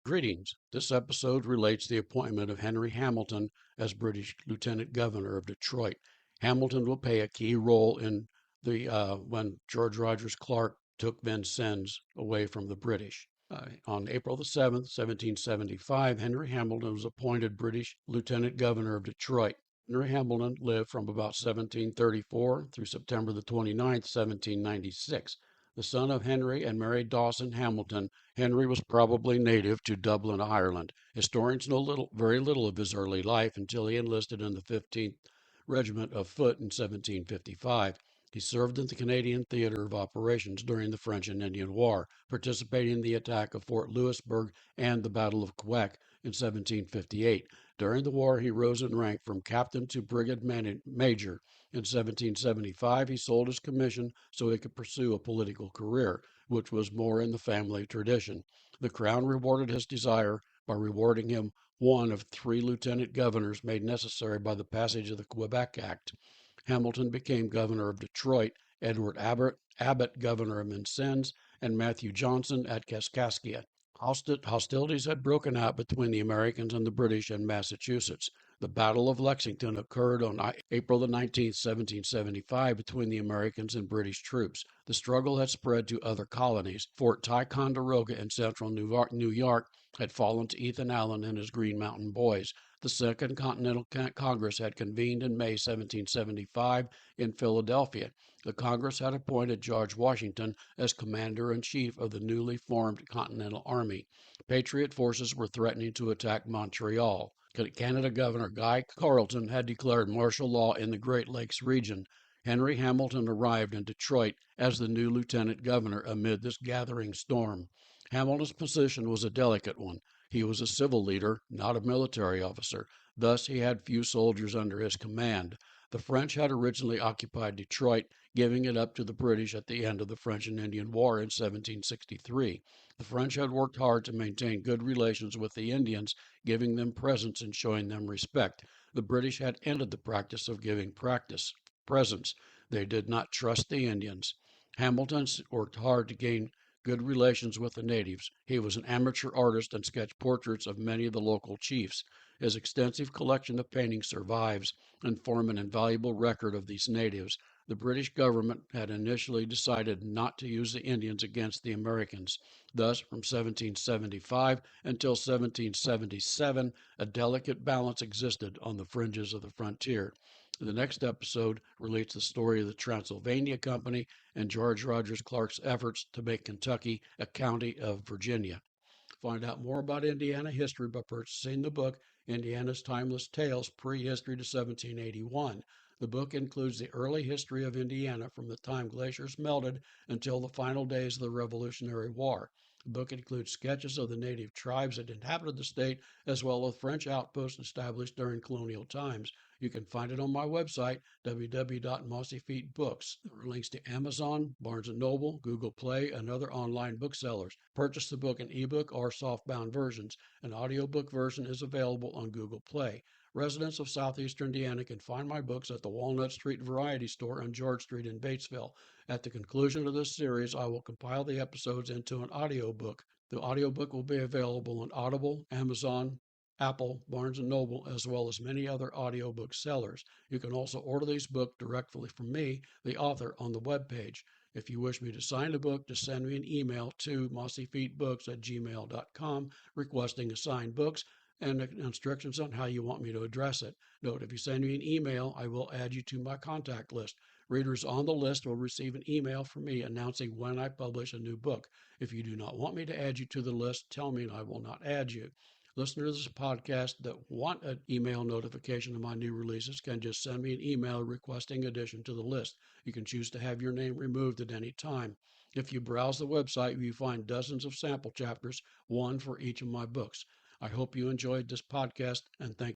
Greetings. This episode relates the appointment of Henry Hamilton as British Lieutenant Governor of Detroit. Hamilton will play a key role in the when George Rogers Clark took Vincennes away from the British. On April the 7th, 1775, Henry Hamilton was appointed British Lieutenant Governor of Detroit. Henry Hamilton lived from about 1734 through September the 29th, 1796. The son of Henry and Mary Dawson Hamilton, Henry was probably native to Dublin, Ireland. Historians know very little of his early life until he enlisted in the 15th Regiment of Foot in 1755. He served in the Canadian Theater of Operations during the French and Indian War, participating in the attack of Fort Louisbourg and the Battle of Quebec in 1758. During the war, he rose in rank from captain to brigadier major. In 1775, he sold his commission so he could pursue a political career, which was more in the family tradition. The Crown rewarded his desire by rewarding him one of three lieutenant governors made necessary by the passage of the Quebec Act. Hamilton became governor of Detroit, Edward Abbott governor of Vincennes, and Matthew Johnson at Kaskaskia. Hostilities had broken out between the Americans and the British in Massachusetts. The Battle of Lexington occurred on April the 19th, 1775, between the Americans and British troops. The struggle had spread to other colonies. Fort Ticonderoga in central New York had fallen to Ethan Allen and his Green Mountain Boys. The Second Continental Congress had convened in May 1775 in Philadelphia. The Congress had appointed George Washington as commander-in-chief of the newly formed Continental Army. Patriot forces were threatening to attack Montreal. Canada Governor Guy Carleton had declared martial law in the Great Lakes region. Henry Hamilton arrived in Detroit as the new lieutenant governor amid this gathering storm. Hamilton's position was a delicate one. He was a civil leader, not a military officer. Thus, he had few soldiers under his command. The French had originally occupied Detroit, giving it up to the British at the end of the French and Indian War in 1763. The French had worked hard to maintain good relations with the Indians, giving them presents and showing them respect. The British had ended the practice of giving presents. They did not trust the Indians. Hamilton worked hard to gain good relations with the natives. He was an amateur artist and sketched portraits of many of the local chiefs. His extensive collection of paintings survives and form an invaluable record of these natives. The British government had initially decided not to use the Indians against the Americans. Thus, from 1775 until 1777, a delicate balance existed on the fringes of the frontier. The next episode relates the story of the Transylvania Company and George Rogers Clark's efforts to make Kentucky a county of Virginia. Find out more about Indiana history by purchasing the book Indiana's Timeless Tales, Prehistory to 1781. The book includes the early history of Indiana from the time glaciers melted until the final days of the Revolutionary War. The book includes sketches of the native tribes that inhabited the state, as well as French outposts established during colonial times. You can find it on my website, www.mossyfeetbooks. There are links to Amazon, Barnes & Noble, Google Play, and other online booksellers. Purchase the book in ebook or softbound versions. An audiobook version is available on Google Play. Residents of southeastern Indiana can find my books at the Walnut Street Variety Store on George Street in Batesville. At the conclusion of this series, I will compile the episodes into an audiobook. The audiobook will be available on Audible, Amazon, Apple, Barnes & Noble, as well as many other audiobook sellers. You can also order these books directly from me, the author, on the webpage. If you wish me to sign the book, just send me an email to mossyfeetbooks@gmail.com requesting assigned books and instructions on how you want me to address it. Note, if you send me an email, I will add you to my contact list. Readers on the list will receive an email from me announcing when I publish a new book. If you do not want me to add you to the list, tell me and I will not add you. Listeners of this podcast that want an email notification of my new releases can just send me an email requesting addition to the list. You can choose to have your name removed at any time. If you browse the website, you find dozens of sample chapters, one for each of my books. I hope you enjoyed this podcast, and thank